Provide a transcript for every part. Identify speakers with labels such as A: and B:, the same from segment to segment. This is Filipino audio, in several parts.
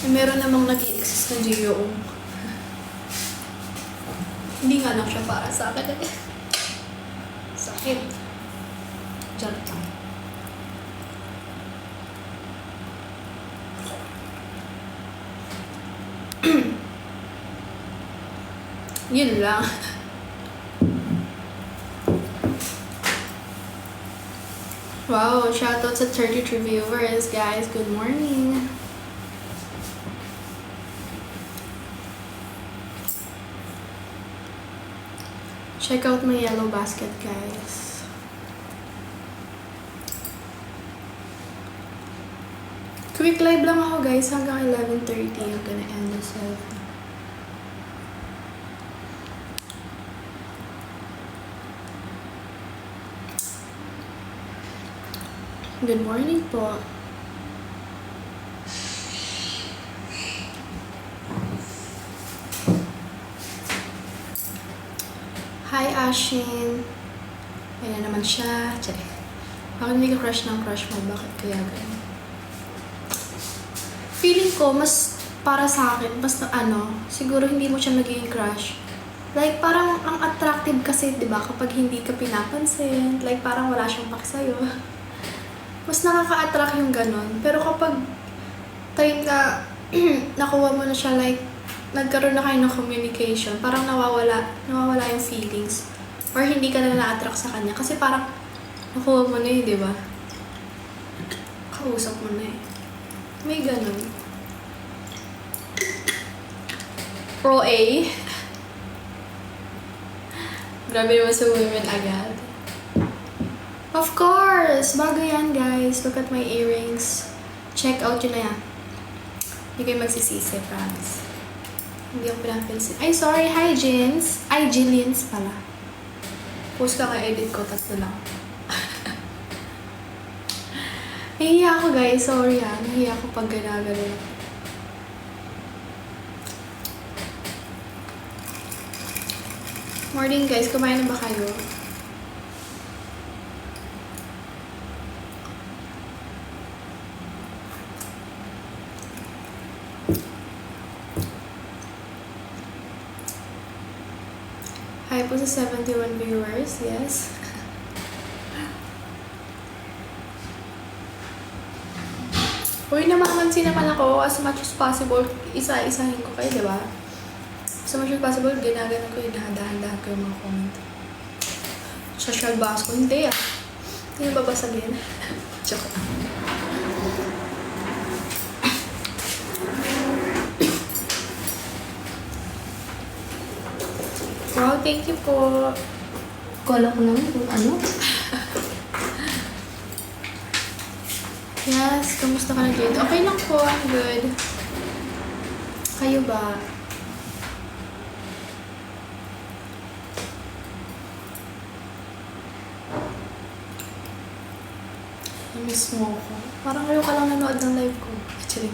A: Meron namang nag-i-exist na Gio. Hindi nga lang siya para sa akin. Sakit. Diyan lang. Yun lang. Wow, shoutout sa 33 viewers, guys. Good morning. Check out my yellow basket, guys. Quick live lang ako, guys. Hanggang 11:30. I'm gonna end this live. Good morning po. Hi, Ashin. Ayan naman siya. Check. Bakit hindi ka crush ng crush mo? Bakit kaya ganun? Feeling ko, mas para sa akin, mas siguro hindi mo siya magiging crush. Like, parang ang attractive kasi, di ba, kapag hindi ka pinapansin. Like, parang wala siyang paki sa'yo. Mas nakaka-attract yung ganun. Pero kapag time na nakuha mo na siya, like, nagkaroon na kayo ng communication, parang nawawala yung feelings. Or hindi ka na na-attract sa kanya. Kasi parang nakuha mo na di ba? Kausap mo na May ganun. Pro A. Grabe naman sa women agad. Of course! Bago yan, guys. Look at my earrings. Check out yun na yan. Hindi kayo magsisisi, promise. Hindi ako pinapansin. Ay, sorry. Hi, Jins. Ay, Jillians pala. Post ka ka-edit ko. Tatlo lang. Nahihiya ako, guys. Sorry ha. Nahihiya ako pag ginagano. Morning, guys. Kumain na ba kayo? Hi po sa 71 viewers, yes. Uy, namamansin naman ako as much as possible. Isa-isahin ko kayo, diba? As much as possible, ginaganon ko yung dahan-dahan ko yung mga comment. Social boss ko, hindi ah. Hindi babasagin. Joke lang. Wow, thank you po.
B: Kala ko naman kung ano.
A: Yes, kamusta ka na dito? Okay lang po, I'm good. Kayo ba? Namiss mo ko. Parang ngayon ka lang nanood ng live ko. Actually.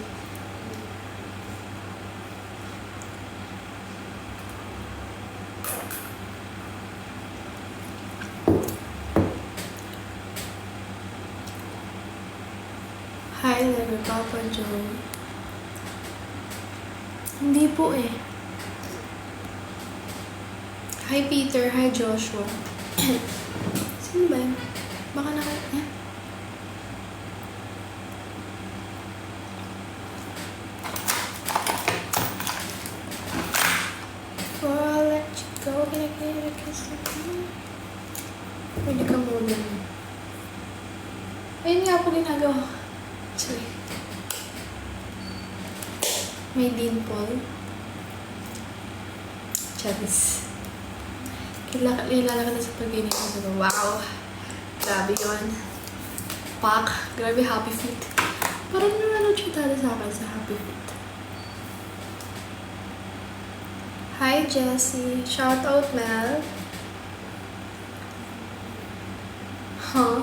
A: Hi, Level Papa Joe. Hindi po eh. Hi, Peter. Hi, Joshua. Sino ba yun? Baka eh? I'll let you go. Can I get a kiss? Pwede ka muna. Ayun nga po ginagawa. Sorry. May dimple. Charis. Kilala ka na sa pag-inig ko. Wow! Grabe yun. Pak. Grabe, happy feet. Parang naman nagsutada sa akin sa happy feet. Hi, Jessie. Shout out, Mel. Huh?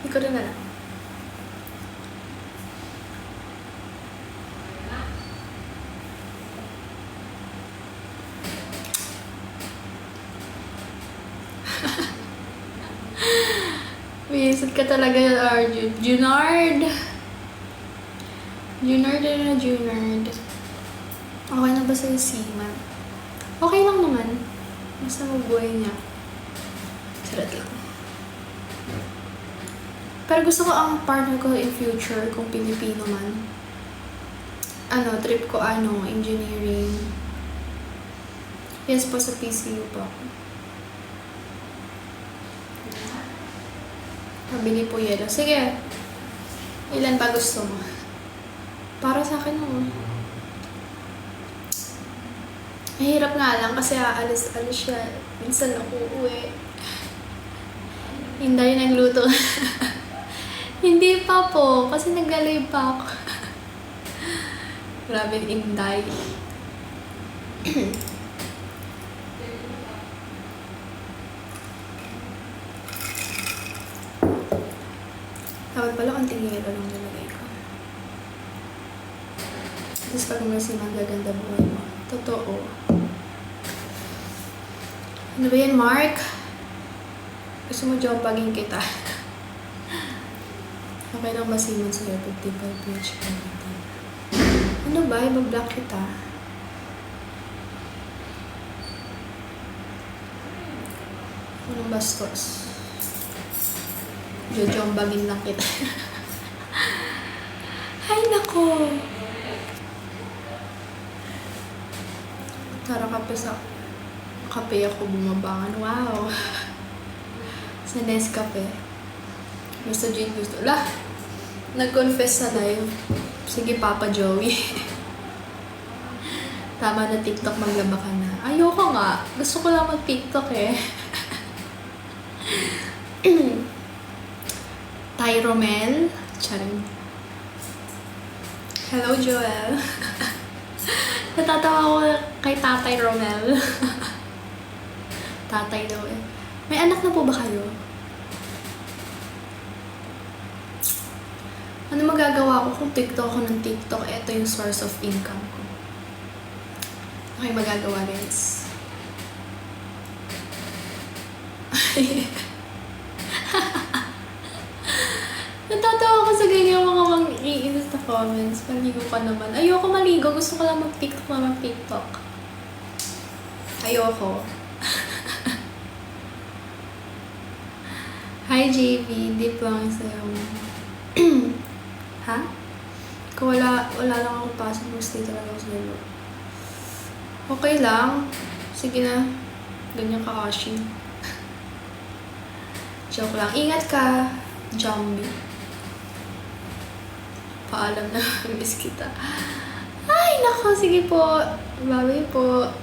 A: Hindi ko rin alam. Visit ka talaga, Arjun. Junard! Junard na Junard. Okay na ba sa'yo seaman? Okay lang naman. Basta mabuhay niya. Sarap lang. Pero gusto ko ang partner ko in future, kung Pilipino man. Trip ko engineering. Yes po, sa PCU po ako. Pabili po yelo. Sige. Ilan pa gusto mo? Para sa akin mo. Mahirap nga lang kasi aalis siya. Minsan ako uwi. Hinday nagluto. Hindi pa po. Kasi nag-live pa ako. Grabe, Inday. Dapat pala konting yelo lang nilagay ko. Tapos pag may magaganda buhay mo. Totoo. Ano ba yan, Mark? Gusto mo jobbagin kita? Okay lang ba siman sa'yo? 55 PH ka natin. Ano ba? Ibag-block kita. Anong bastos? Jojombagin lang kita. Ay, nako! Tara kape sa kape ako bumabangan. Wow! Sa Nescafe. Gusto Jane gusto. Lah! Nag-confess sa live. Sige, Papa Joey. Tama na TikTok, maglaba ka na. Ayoko nga. Gusto ko lang mag-TikTok eh. Tay Romel. Charing. Hello, Joel. Natatawa ko kay Tatay Romel. Tatay daw eh. May anak na po ba kayo? Ano magagawa ko kung TikTok ako ng TikTok? Ito yung source of income ko. Okay, magagawa guys. Natatawa ko sa ganyan mga mang-iinis na comments. Maligo ka naman. Ayoko maligo. Gusto ko lang mag-TikTok na mag-TikTok. Ayoko. Hi, JV. Deep lang sa'yo. Ha? Kung wala lang ako pasok, mag-stay talaga ako sa lalo. Okay lang. Sige na. Ganyan ka, Ashi. Joke lang. Ingat ka, Jambi. Paalam na, miss kita. Ay, nako. Sige po. Bye po.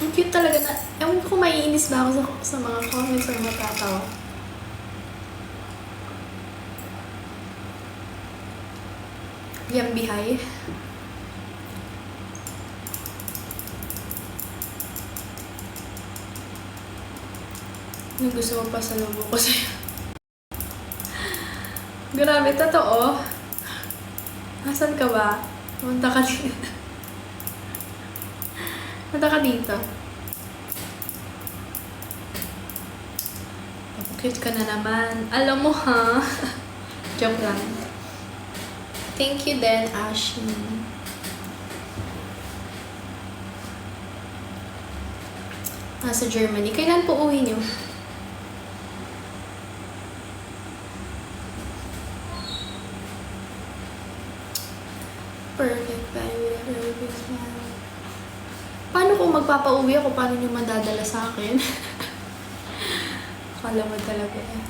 A: Ang cute talaga na. Ewan ko maiinis ba ako sa mga comments or matatawa. Yambihay. Ano gusto mo pa sa lobo ko sa'yo? Grabe, totoo. Asan ka ba? Punta ka dito. Punta ka dito. Cute ka na naman. Alam mo ha? Joke lang. Thank you then, Ashley. Nasa Germany. Kailan po uwi niyo? Perfect. Paano kung magpapauwi ako? Paano niyo madadala sa akin? Akala mo talaga eh.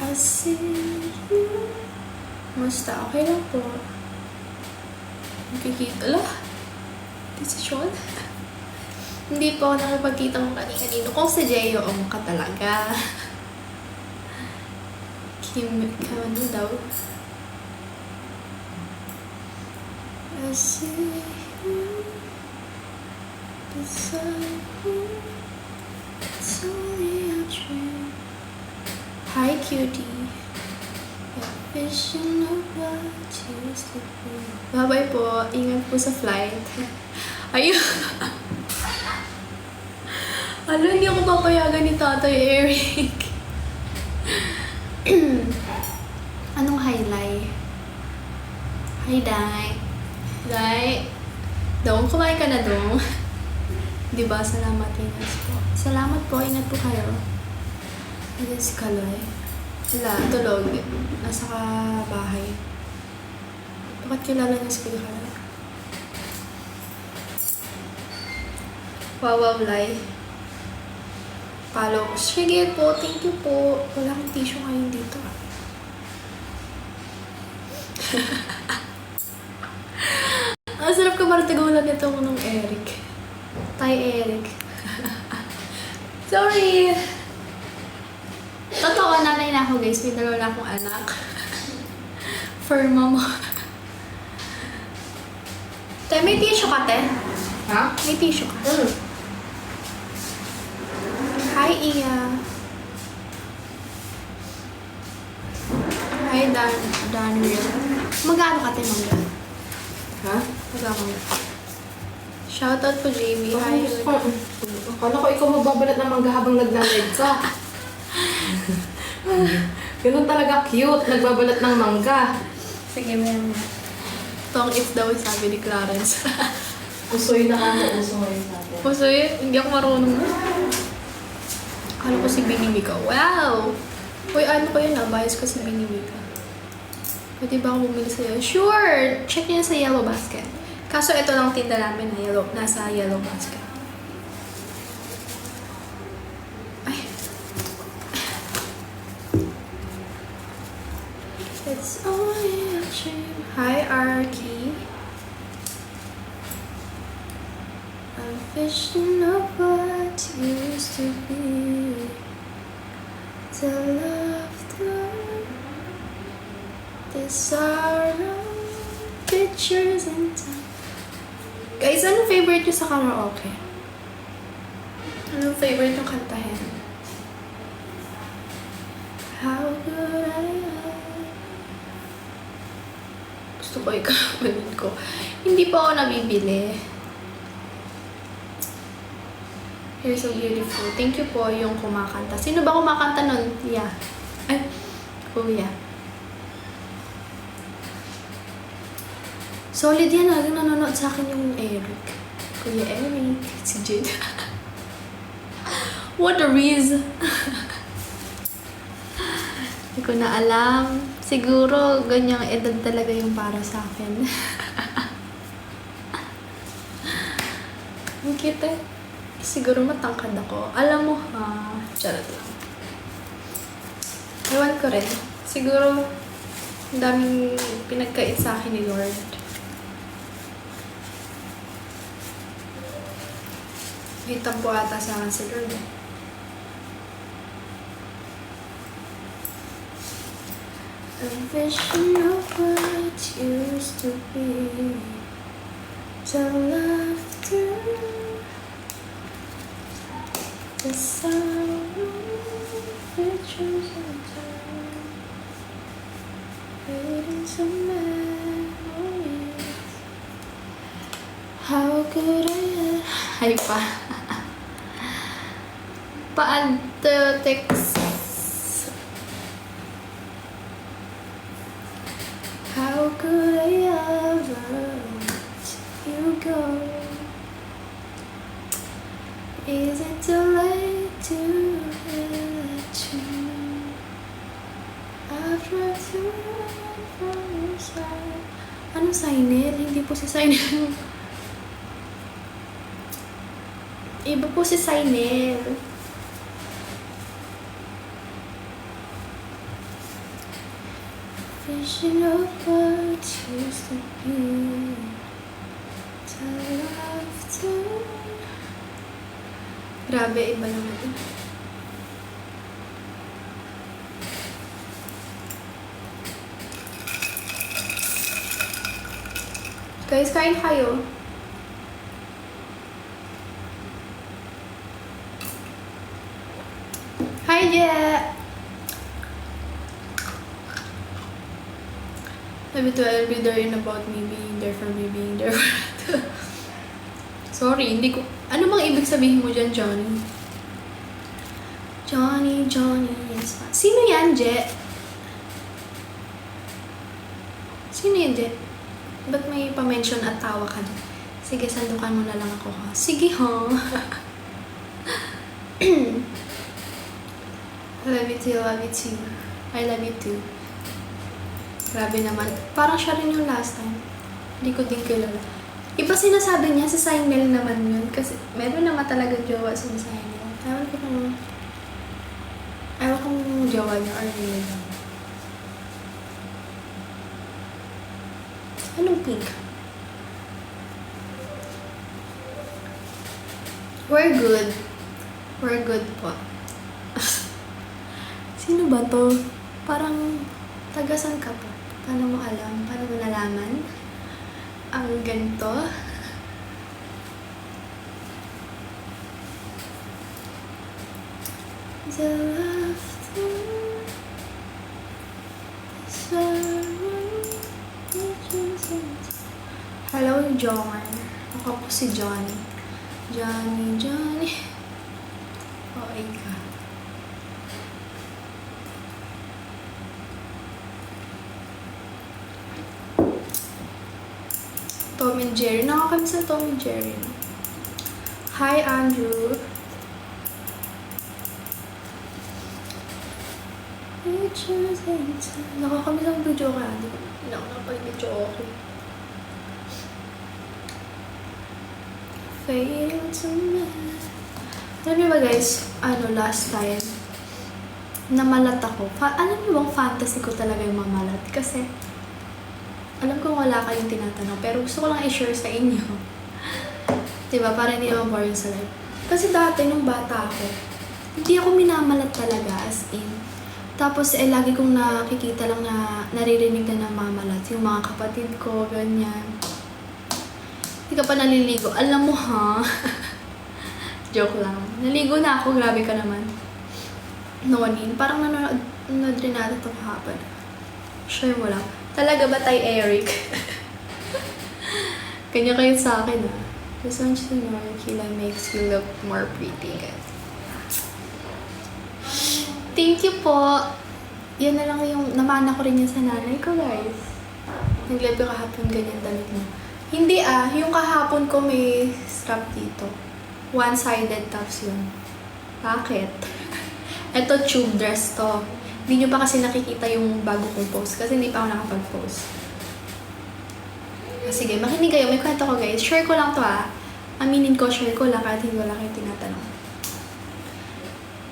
A: I see you. Musta? Okay lang po. Nakikita. Ala? Desisyon? Hindi po ako nakipagkita mo kanino. Kung sa J.O.O. ka talaga. Kim, ano daw? I see you beside me. It's only a dream. Hi, cutie. Vision of what used to be. Bye-bye po. Ingat po sa flight. Ayun. Hala, hindi ako papayagan ni Tatay Eric. Anong highlight? Hi, Dai. Dai. Dong, kumain ka na, Dong. Diba? Salamat, Ines po. Salamat po. Ingat po kayo. Ayan si Kaloy. Wala, tulog. Nasa ka bahay. Bakit kilala niya si Kuya Kaloy? Wow, Lai. Follow. Sige po, thank you po. Wala akong tissue ngayon dito. Ang sarap ka maratagulan nito nung Eric. Tay Eric. Sorry! Totoo, nanay na ako guys. May dalawa na akong anak. For mama. Tay, may tissue ka, te?
B: Ha?
A: May tissue ka? Hi, Iya. Hi, Daniel. Magkano ka, te, mangga?
B: Ha?
A: Magkano? Shoutout po, Jamie. Hi.
B: Akala ko ikaw magbabalat ng mangga habang nagla-live ka. Ganun talaga cute, nagbabalat ng mangga.
A: Sige, ma'am. Tong if daw sabi ni Clarence.
B: Usoy na ano, usoy sa atin.
A: Pusoy, hindi ako marunong. Akala ko si Binimika. Wow! Uy, ano ko yun, bias ko si Binimika. Pwede ba ako bumili sa'yo? Sure! Check niyo sa Yellow Basket. Kaso ito lang tinda namin na nasa Yellow Basket. Ay. It's only a dream. Hi, Arky. I'm vision of what used to be. The laughter, the sorrow, pictures and time. Guys, anong favorite nyo sa karaoke? Anong favorite nyo kantahin? How could I have? Gusto ko ikawalan ko. Hindi pa ako nabibili. You're so beautiful. Thank you po yung kumakanta. Sino ba kumakanta nun? Yeah. Ay, Kuya. Solid yan. Laging nanonood sa akin yung Eric. Kuya Eric. Si Jade. What a Riz. Hindi ko na alam. Siguro ganyang edad talaga yung para sa akin. Ang cute eh. Siguro matangkad ako. Alam mo ha. Charot lang. Ewan ko rin. Siguro ang daming pinagkait sa akin ni Lord. May tampo ata sa akin si Lord eh. A vision of what used to be. The laughter, the sorrow, pictures of time, fading to memories. How could I? Ay pa. Text. How could I ever let you go? Is it too late to let you know? I've tried to run from your side. Ano Sainel? Hindi po si Sainel. Iba po si Sainel. Vision of what used to be. The laughter. Grabe, iba naman ito. Guys, kain kayo. Hi, Je! Maybe to I'll be there in about me being there for me being there for Sorry, hindi ko... Ano bang ibig sabihin mo dyan, Johnny? Johnny, Johnny, yes. Sino yan, Je? Sino yan, Je? Ba't may pa-mention at tawa ka doon? Sige, sandukan mo na lang ako, ha? Sige, ha? I love you too, love you too. I love you too. Grabe naman. Parang siya rin yung last time. Hindi ko din kilala. Iba sinasabi niya, sa Signal naman yun. Kasi meron naman talaga jowa sa Signal. Ewan kung jowa niya or hindi lang. Anong pink? We're good. We're good po. Sino ba to? Parang tagasan ka po. Paano mo alam? Paano mo nalaman? Ang ganito. The laughter, the sorrow, hello, John. Ako po si Johnny. Johnny, Johnny. Okay ka. Tom and Jerry. Nakakamiss sa Tom and Jerry. No? Hi, Andrew. Nakakamiss ang video ka. Hindi ako nakapag-video okay. Fail to me. Alam niyo ba guys, last time, namalat ako. Alam niyo bang fantasy ko talaga yung mamalat? Kasi, alam kong wala kayong tinatanong, pero gusto ko lang i-share sa inyo. Diba? Para hindi naman boring sa life. Kasi dati, nung bata ako, hindi ako minamalat talaga, as in. Tapos, lagi kong nakikita lang na naririnig na namamalat. Yung mga kapatid ko, ganyan. Hindi ka pa naliligo. Alam mo, ha? Joke lang. Naligo na ako. Grabe ka naman. Nonin. Parang nanonood rin natin ito kahapon. Sure mo lang. Talaga ba tayo, Eric? Kanya kayo sa akin, ha? Just want you to know your kilay makes you look more pretty, guys. Thank you po. Yan na lang yung namana ko rin yan sa nanay ko, guys. Nag-live ko kahapon ganyan damit mo. Hindi yung kahapon ko may strap dito. One-sided tops yun. Bakit? Ito tube dress to. Hindi nyo pa kasi nakikita yung bago kong post kasi hindi pa ako nakapag-post. Sige, makinig kayo. May kwento ko, guys. Share ko lang to, aminin ko, share ko lang kahit hindi wala kayo tinatanong.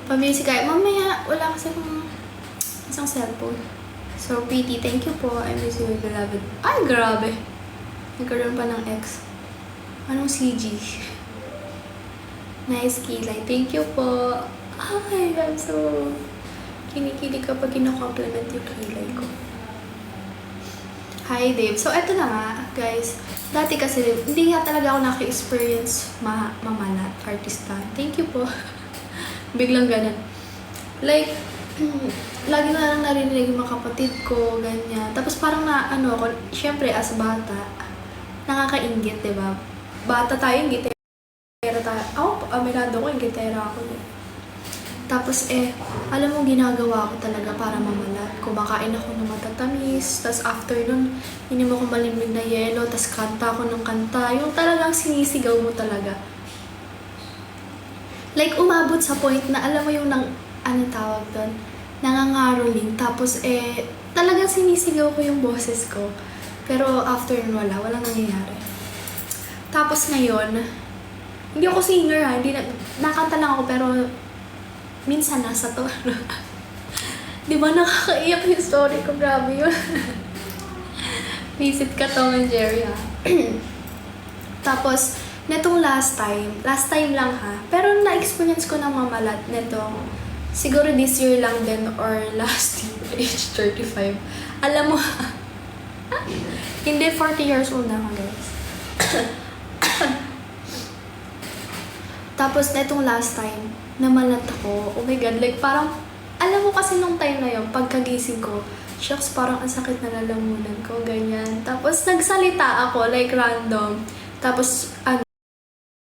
A: Pabisi kayo. Mamaya, wala kasi kung isang cellphone. So, pretty. Thank you po. I miss you, beloved. Ay, grabe. Nagkaroon pa ng ex. Anong CG? Nice kilay. Thank you po. Ay, I'm so kinikilig kapag kino-compliment yung kilay ko. Hi, Dave. So, eto na nga, guys. Dati kasi, hindi nga talaga ako naka-experience mamalat, artista. Thank you po. Biglang ganun. Like, lagi na lang narinig yung mga kapatid ko, ganyan. Tapos parang ako, syempre, as bata, nakakaingit, diba? Bata tayo, gitera tayo. Ako, aminado ko, gitera ako. Tapos alam mo, ginagawa ko talaga para mamalat. Kumakain ako ng matatamis, tapos after nun, inim ako malimig na yelo, tapos kanta ako ng kanta. Yung talagang sinisigaw mo talaga. Like, umabot sa point na alam mo yung tawag doon? Nangangaroling. Tapos talagang sinisigaw ko yung boses ko. Pero after nun, walang nangyayari. Tapos ngayon, hindi ako singer nakanta lang ako pero minsan nasa to. Di ba nakakaiyak yung story ko? Grabe yun. Visit ka, Tom and Jerry, Tapos, netong last time lang pero na-experience ko na mamalat netong, siguro this year lang din or last year, age 35. Alam mo, hindi 40 years old na ako, guys. Tapos, netong last time, namalat ako. Oh my God, like parang, alam mo kasi nung time na yun, pagkagising ko, shucks, parang ang sakit na lalamunan ko, ganyan. Tapos, nagsalita ako, like random. Tapos,